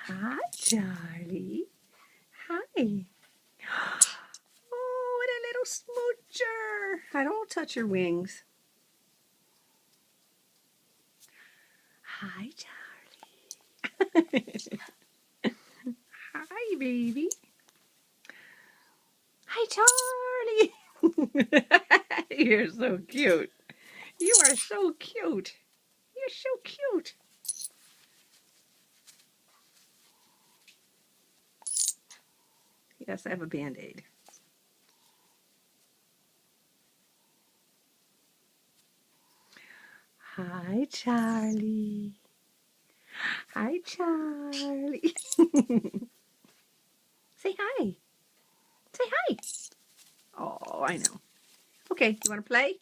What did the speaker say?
Hi, Charlie. Hi. Oh, what a little smoocher. I don't touch your wings. Hi, Charlie. Hi, baby. Hi, Charlie. You're so cute. You are so cute. You're so cute. Yes, I have a Band-Aid. Hi, Charlie. Hi, Charlie. Say hi. Say hi. Oh, I know. Okay, you want to play?